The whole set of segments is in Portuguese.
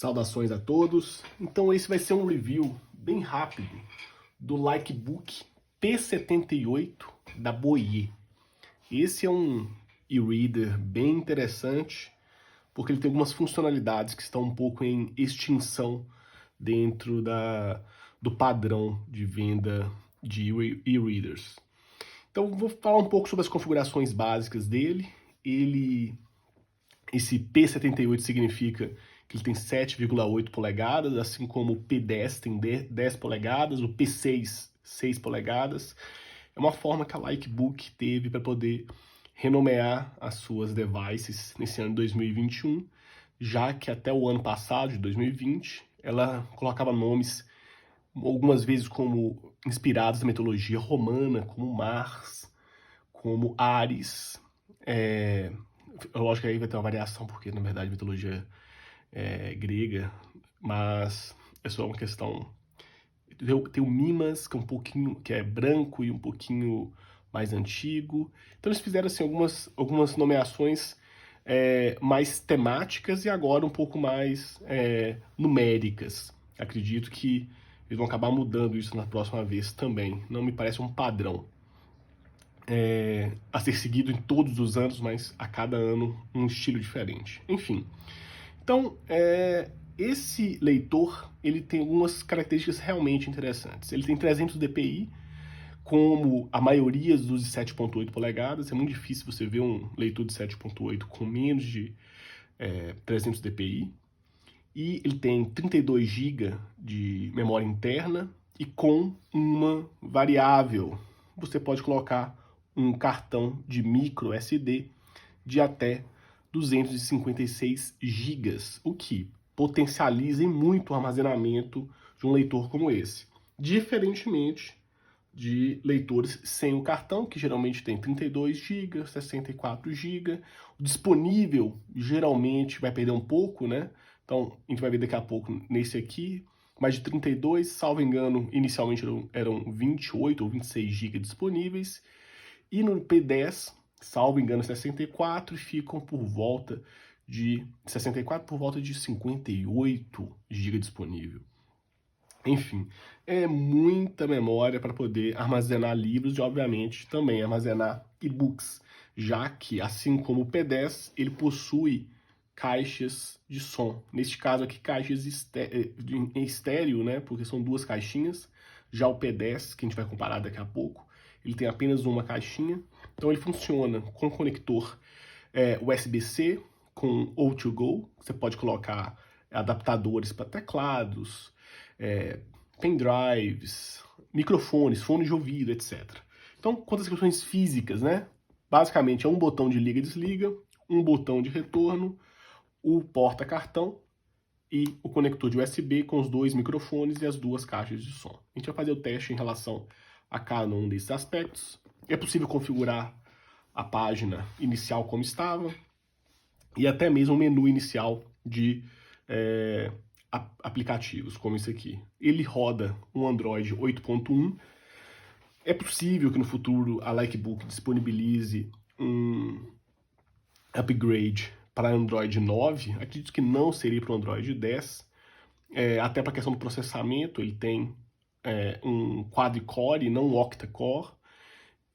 Saudações a todos. Então esse vai ser um review bem rápido do Likebook P78 da Boye. Esse é um e-reader bem interessante porque ele tem algumas funcionalidades que estão um pouco em extinção dentro do padrão de venda de e-readers. Então vou falar um pouco sobre as configurações básicas dele. Esse P78 significa que ele tem 7,8 polegadas, assim como o P10 tem 10 polegadas, o P6, 6 polegadas. É uma forma que a Likebook teve para poder renomear as suas devices nesse ano de 2021, já que até o ano passado, de 2020, ela colocava nomes algumas vezes como inspirados na mitologia romana, como Mars, como Ares. Lógico que aí vai ter uma variação, porque na verdade a mitologia é grega, mas é só uma questão. Tem o Mimas, que é branco e um pouquinho mais antigo. Então eles fizeram assim, algumas nomeações mais temáticas e agora um pouco mais numéricas. Acredito que eles vão acabar mudando isso na próxima vez também. Não me parece um padrão a ser seguido em todos os anos, mas a cada ano um estilo diferente. Enfim, então esse leitor ele tem algumas características realmente interessantes. Ele tem 300 dpi, como a maioria dos de 7.8 polegadas. É muito difícil você ver um leitor de 7.8 com menos de 300 dpi. E ele tem 32 GB de memória interna e com uma variável. Você pode colocar um cartão de micro SD de até 256 GB, o que potencializa muito o armazenamento de um leitor como esse. Diferentemente de leitores sem o cartão, que geralmente tem 32 GB, 64 GB. O disponível geralmente vai perder um pouco, né? Então a gente vai ver daqui a pouco nesse aqui, mas de 32, salvo engano, inicialmente eram 28 ou 26 GB disponíveis. E no P10, salvo engano, 64, ficam por volta de 64 por volta de 58 GB disponível. Enfim, é muita memória para poder armazenar livros e, obviamente, também armazenar e-books, já que, assim como o P10, ele possui caixas de som. Neste caso aqui, caixas em estéreo, né? Porque são duas caixinhas. Já o P10, que a gente vai comparar daqui a pouco, ele tem apenas uma caixinha. Então ele funciona com conector USB-C, com O2Go. Você pode colocar adaptadores para teclados, pendrives, microfones, fones de ouvido, etc. Então, quanto às questões físicas, né? Basicamente é um botão de liga e desliga, um botão de retorno, o porta-cartão e o conector de USB com os dois microfones e as duas caixas de som. A gente vai fazer o teste em relação a cada um desses aspectos. É possível configurar a página inicial como estava e até mesmo o menu inicial de aplicativos, como esse aqui. Ele roda um Android 8.1. É possível que no futuro a Likebook disponibilize um upgrade para Android 9. Acredito que não seria para o Android 10. Até para a questão do processamento, ele tem um quad-core e não um octa-core.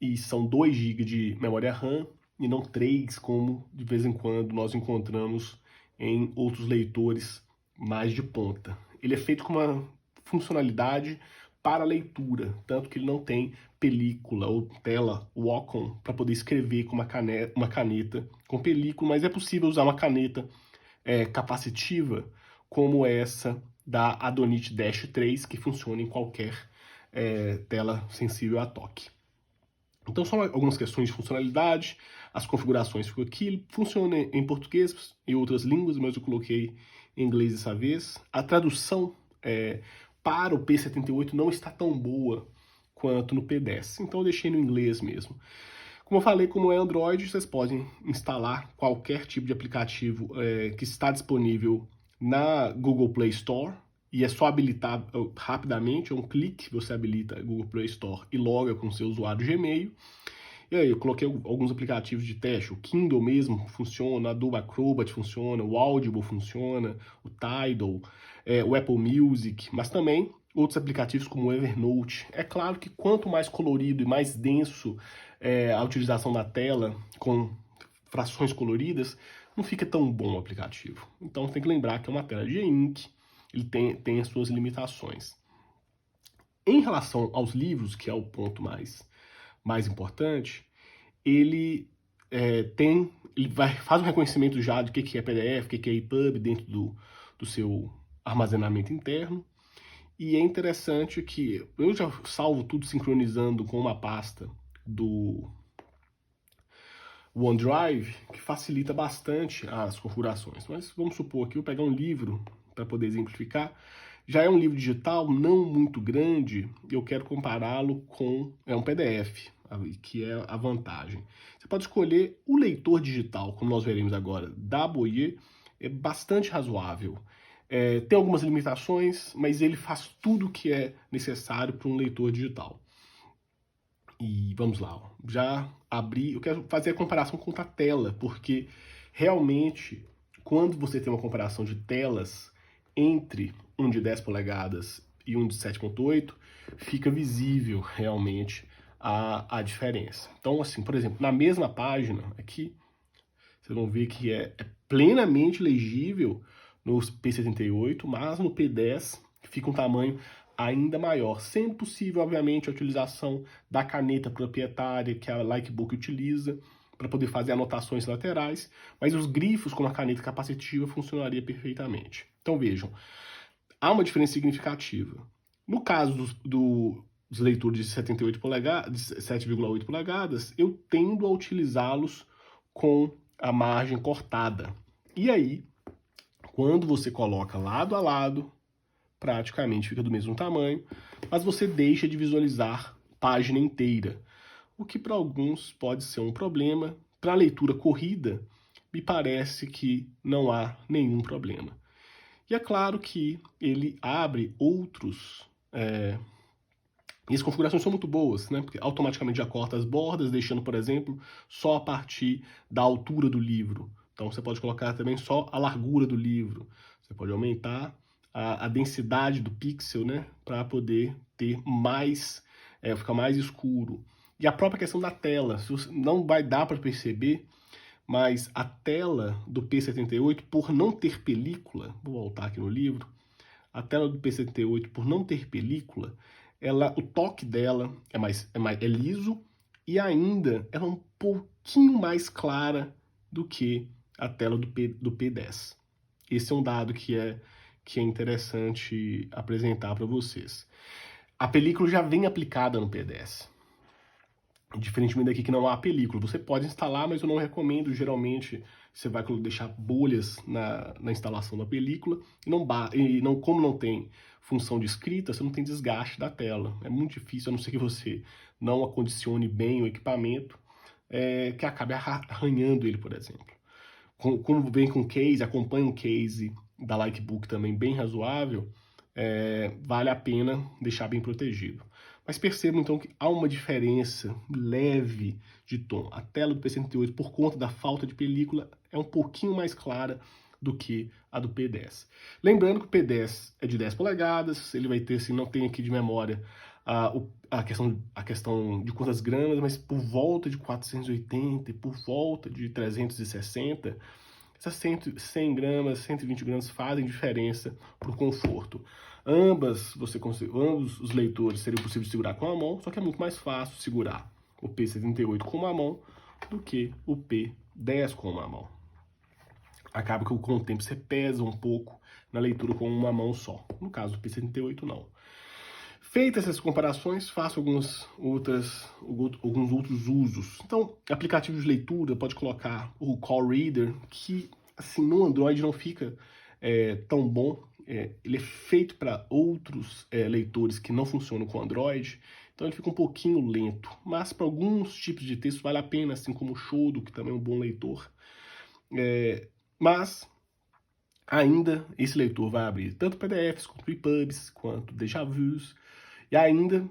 E são 2 GB de memória RAM e não 3, como de vez em quando nós encontramos em outros leitores mais de ponta. Ele é feito com uma funcionalidade para leitura, tanto que ele não tem película ou tela Wacom para poder escrever com uma caneta com película, mas é possível usar uma caneta capacitiva como essa da Adonit Dash 3, que funciona em qualquer tela sensível a toque. Então, só algumas questões de funcionalidade, as configurações ficam aqui, ele funciona em português e outras línguas, mas eu coloquei em inglês dessa vez. A tradução para o P78 não está tão boa quanto no P10, então eu deixei no inglês mesmo. Como eu falei, como é Android, vocês podem instalar qualquer tipo de aplicativo que está disponível na Google Play Store, e é só habilitar rapidamente, é um clique, você habilita a Google Play Store e loga com seu usuário Gmail. E aí, eu coloquei alguns aplicativos de teste, o Kindle mesmo funciona, a Adobe Acrobat funciona, o Audible funciona, o Tidal, o Apple Music, mas também outros aplicativos como o Evernote. É claro que quanto mais colorido e mais denso a utilização da tela com frações coloridas, não fica tão bom o aplicativo. Então você tem que lembrar que é uma tela de e-ink, ele tem as suas limitações. Em relação aos livros, que é o ponto mais importante, ele faz um reconhecimento já do que é PDF, o que é EPUB dentro do seu armazenamento interno. E é interessante que eu já salvo tudo sincronizando com uma pasta do OneDrive, que facilita bastante as configurações. Mas vamos supor que eu pegar um livro para poder exemplificar. Já é um livro digital não muito grande, eu quero compará-lo com um PDF, que é a vantagem. Você pode escolher o leitor digital, como nós veremos agora, da Boyer, é bastante razoável. Tem algumas limitações, mas ele faz tudo o que é necessário para um leitor digital. E vamos lá, ó. Já abri, eu quero fazer a comparação com a tela, porque realmente, quando você tem uma comparação de telas entre um de 10 polegadas e um de 7.8, fica visível realmente a diferença. Então, assim, por exemplo, na mesma página aqui, vocês vão ver que é plenamente legível no P78, mas no P10 fica um tamanho ainda maior, sendo possível, obviamente, a utilização da caneta proprietária que a Likebook utiliza para poder fazer anotações laterais, mas os grifos com a caneta capacitiva funcionaria perfeitamente. Então vejam, há uma diferença significativa. No caso dos leitores de 78 polegadas, 7,8 polegadas, eu tendo a utilizá-los com a margem cortada. E aí, quando você coloca lado a lado, praticamente fica do mesmo tamanho, mas você deixa de visualizar página inteira, o que para alguns pode ser um problema. Para a leitura corrida, me parece que não há nenhum problema. E é claro que ele abre outros... E as configurações são muito boas, né? Porque automaticamente já corta as bordas, deixando, por exemplo, só a partir da altura do livro. Então você pode colocar também só a largura do livro. Você pode aumentar a densidade do pixel, né? Para poder ter mais, ficar mais escuro. E a própria questão da tela, não vai dar para perceber, mas a tela do P78, por não ter película, vou voltar aqui no livro, a tela do P78, por não ter película, o toque dela é liso e ainda ela é um pouquinho mais clara do que a tela do P10. Esse é um dado que é interessante apresentar para vocês. A película já vem aplicada no P10. Diferentemente daqui que não há película. Você pode instalar, mas eu não recomendo. Geralmente você vai deixar bolhas na instalação da película. Como não tem função de escrita, você não tem desgaste da tela. É muito difícil, a não ser que você não acondicione bem o equipamento, que acabe arranhando ele, por exemplo. Como vem com case, acompanha um case da Likebook também bem razoável, vale a pena deixar bem protegido. Mas percebam então que há uma diferença leve de tom. A tela do P78, por conta da falta de película, é um pouquinho mais clara do que a do P10. Lembrando que o P10 é de 10 polegadas, ele vai ter, assim, não tem aqui de memória a questão de quantas gramas, mas por volta de 480 e por volta de 360, essas 100 gramas, 120 gramas fazem diferença para o conforto. Ambos os leitores seriam possível de segurar com a mão, só que é muito mais fácil segurar o P78 com uma mão do que o P10 com uma mão. Acaba que com o tempo você pesa um pouco na leitura com uma mão só. No caso do P78, não. Feitas essas comparações, faço alguns outros usos. Então, aplicativo de leitura, pode colocar o Call Reader, que assim, no Android não fica tão bom. Ele é feito para outros leitores que não funcionam com Android, então ele fica um pouquinho lento. Mas para alguns tipos de texto vale a pena, assim como o Shodo, que também é um bom leitor. Mas ainda esse leitor vai abrir tanto PDFs, quanto EPUBs, quanto déjà vus, e ainda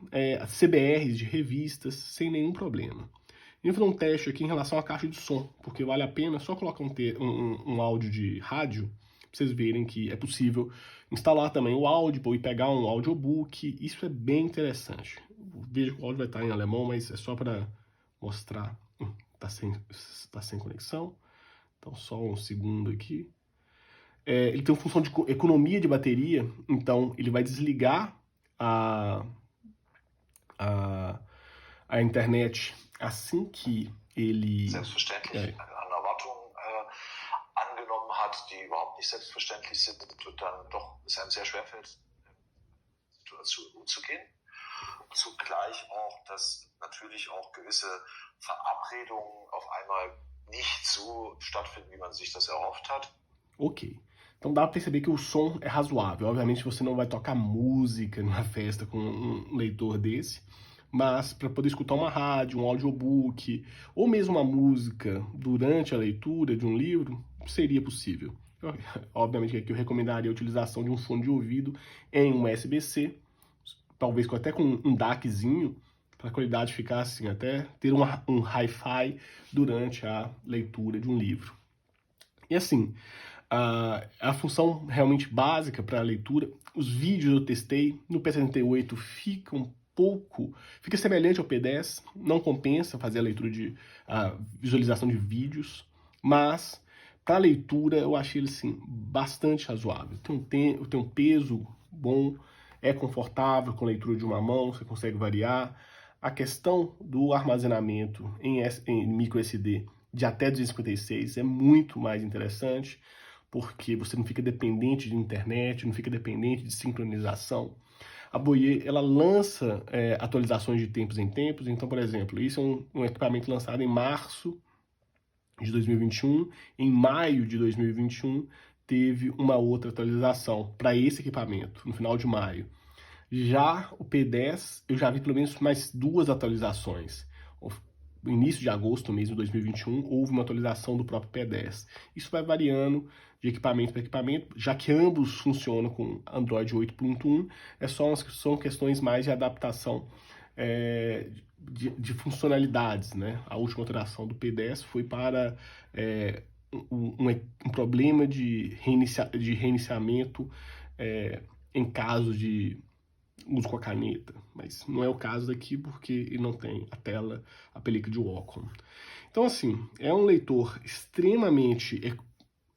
CBRs de revistas sem nenhum problema. E eu vou fazer um teste aqui em relação à caixa de som, porque vale a pena só colocar um áudio de rádio, pra vocês verem que é possível instalar também o Audible e pegar um audiobook. Isso é bem interessante. Veja que o áudio vai estar em alemão, mas é só para mostrar. Tá sem conexão. Então só um segundo aqui. Ele tem uma função de economia de bateria, então ele vai desligar a internet assim que ele... Selbstverständlich an Erwartungen angenommen hat, die überhaupt nicht selbstverständlich sind und dann doch es einem sehr schwerfällt, mit der Situation umzugehen. Zugleich auch, dass natürlich auch gewisse Verabredungen auf einmal nicht so stattfinden, wie man sich das erhofft hat. Ok. Então dá para perceber que o som é razoável. Obviamente você não vai tocar música numa festa com um leitor desse, mas para poder escutar uma rádio, um audiobook, ou mesmo uma música durante a leitura de um livro, seria possível. Obviamente aqui eu recomendaria a utilização de um fone de ouvido em um USB-C, talvez até com um DACzinho, para a qualidade ficar assim, até ter um hi-fi durante a leitura de um livro. E assim, a função realmente básica para a leitura, os vídeos eu testei, no P78 fica semelhante ao P10, não compensa fazer a leitura visualização de vídeos, mas para a leitura eu achei ele assim, bastante razoável. Tem um peso bom, é confortável com a leitura de uma mão, você consegue variar. A questão do armazenamento em micro SD de até 256 é muito mais interessante, porque você não fica dependente de internet, não fica dependente de sincronização. A Boyer, ela lança atualizações de tempos em tempos, então, por exemplo, isso é um equipamento lançado em março de 2021, em maio de 2021 teve uma outra atualização para esse equipamento, no final de maio. Já o P10, eu já vi pelo menos mais 2 atualizações. No início de agosto mesmo de 2021, houve uma atualização do próprio P10. Isso vai variando de equipamento para equipamento, já que ambos funcionam com Android 8.1, são questões mais de adaptação de funcionalidades, né? A última atualização do P10 foi para um problema de reiniciamento em caso de uso com a caneta, mas não é o caso daqui porque ele não tem a película de Wacom. Então assim, é um leitor extremamente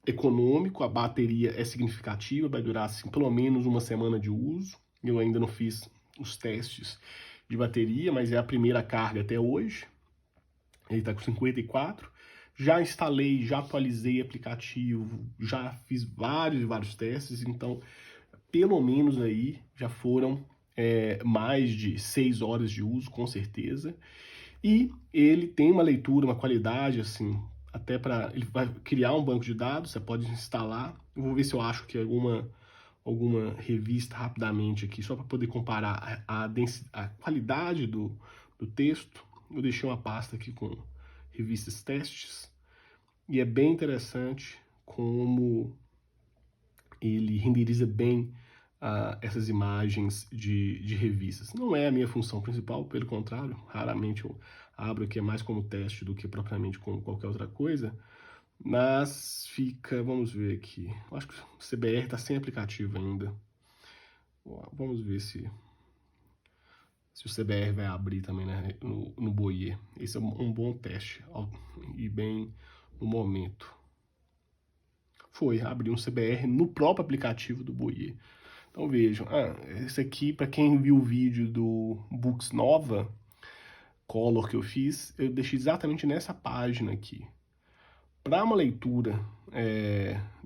econômico, a bateria é significativa, vai durar assim, pelo menos uma semana de uso. Eu ainda não fiz os testes de bateria, mas é a primeira carga até hoje. Ele está com 54. Já instalei, já atualizei aplicativo, já fiz vários testes, então pelo menos aí já foram mais de 6 horas de uso, com certeza. E ele tem uma leitura, uma qualidade, assim, até para... Ele vai criar um banco de dados, você pode instalar. Eu vou ver se eu acho que alguma revista rapidamente aqui, só para poder comparar a qualidade do texto. Eu deixei uma pasta aqui com revistas testes. E é bem interessante como ele renderiza bem essas imagens de revistas. Não é a minha função principal, pelo contrário, raramente eu abro aqui mais como teste do que propriamente como qualquer outra coisa, mas fica, vamos ver aqui, eu acho que o CBR está sem aplicativo ainda. Vamos ver se o CBR vai abrir também, né, no Boyer. Esse é um bom teste, e bem no momento. Abriu um CBR no próprio aplicativo do Boyer. Então vejam, esse aqui, para quem viu o vídeo do Books Nova Color que eu fiz, eu deixei exatamente nessa página aqui. Para uma leitura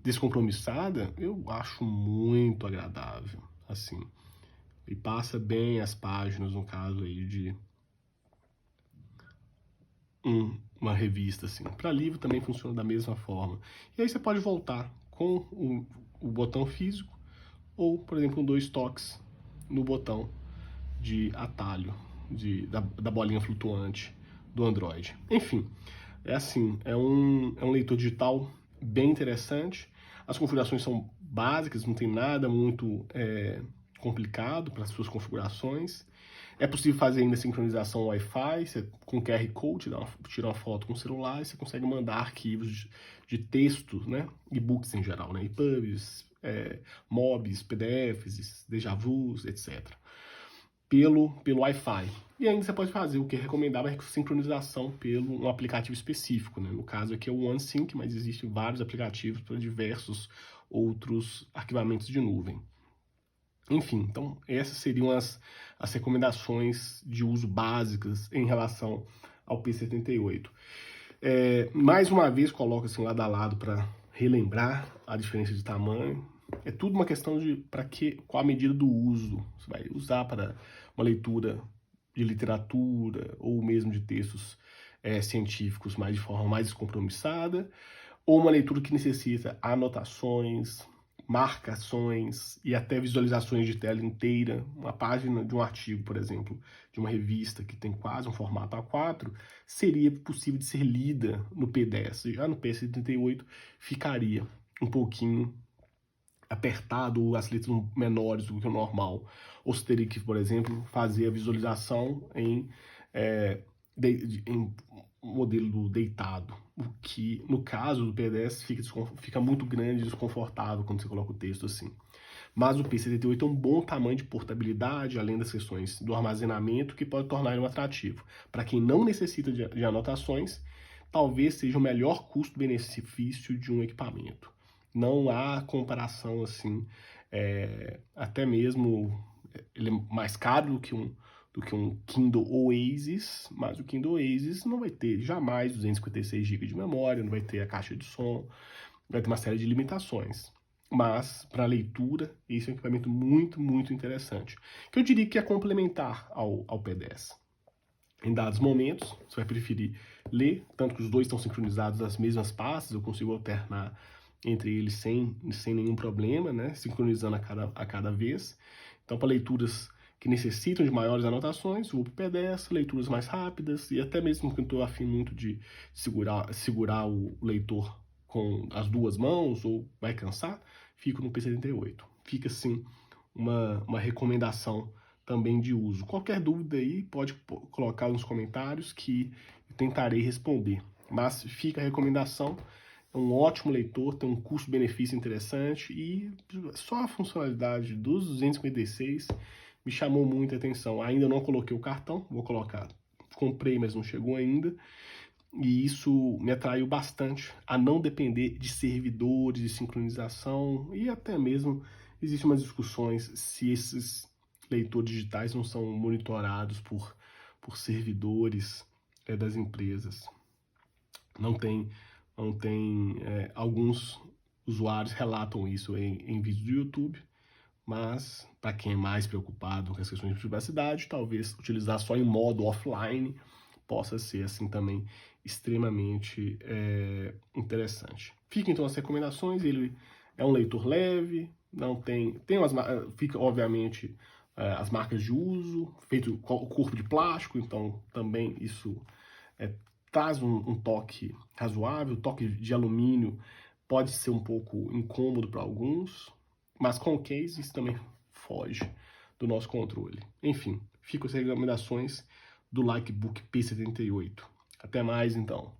descompromissada, eu acho muito agradável, assim. E passa bem as páginas, no caso aí de uma revista, assim. Para livro também funciona da mesma forma. E aí você pode voltar com o botão físico, ou, por exemplo, com 2 toques no botão de atalho da bolinha flutuante do Android. Enfim, é um leitor digital bem interessante. As configurações são básicas, não tem nada muito complicado para as suas configurações. É possível fazer ainda sincronização Wi-Fi, você, com QR Code, tira uma foto com o celular e você consegue mandar arquivos de texto, né? E-books em geral, né? EPUBs, MOBs, PDFs, déjà vus, etc. Pelo Wi-Fi. E ainda você pode fazer o que é recomendável, é sincronização pelo um aplicativo específico, né? No caso aqui é o OneSync, mas existem vários aplicativos para diversos outros arquivamentos de nuvem. Enfim, então essas seriam as recomendações de uso básicas em relação ao P78. Mais uma vez, coloco assim lado a lado para relembrar a diferença de tamanho. É tudo uma questão de qual a medida do uso. Você vai usar para uma leitura de literatura ou mesmo de textos científicos de forma mais descompromissada, ou uma leitura que necessita anotações, marcações e até visualizações de tela inteira. Uma página de um artigo, por exemplo, de uma revista que tem quase um formato A4, seria possível de ser lida no P10. Já no P78 ficaria um pouquinho apertado, as letras menores do que o normal. Ou você teria que, por exemplo, fazer a visualização em modelo deitado, o que no caso do P10 fica muito grande e desconfortável quando você coloca o texto assim. Mas o P78 é um bom tamanho de portabilidade, além das questões do armazenamento, que pode tornar ele um atrativo. Para quem não necessita de anotações, talvez seja o melhor custo-benefício de um equipamento. Não há comparação assim, até mesmo ele é mais caro do que um Kindle Oasis, mas o Kindle Oasis não vai ter jamais 256 GB de memória, não vai ter a caixa de som, vai ter uma série de limitações. Mas, para leitura, esse é um equipamento muito, muito interessante, que eu diria que é complementar ao P10. Em dados momentos, você vai preferir ler, tanto que os dois estão sincronizados nas mesmas pastas, eu consigo alternar entre eles sem nenhum problema, né? Sincronizando a cada vez. Então, para leituras que necessitam de maiores anotações, vou para o P10, leituras mais rápidas, e até mesmo que eu estou afim muito de segurar o leitor com as duas mãos, ou vai cansar, fico no P78. Fica, assim, uma recomendação também de uso. Qualquer dúvida aí, pode colocar nos comentários que eu tentarei responder. Mas fica a recomendação, é um ótimo leitor, tem um custo-benefício interessante e só a funcionalidade dos 256 me chamou muita atenção. Ainda não coloquei o cartão, vou colocar. Comprei, mas não chegou ainda. E isso me atraiu bastante a não depender de servidores, de sincronização e até mesmo existem umas discussões se esses leitores digitais não são monitorados por servidores das empresas. Não tem, alguns usuários relatam isso em vídeos do YouTube, mas para quem é mais preocupado com as questões de privacidade, talvez utilizar só em modo offline possa ser assim também extremamente interessante. Fica então as recomendações, ele é um leitor leve, não tem fica obviamente as marcas de uso, feito o corpo de plástico, então também isso traz um toque razoável. O toque de alumínio pode ser um pouco incômodo para alguns, mas com o case isso também foge do nosso controle. Enfim, ficam as recomendações do Likebook P78. Até mais então.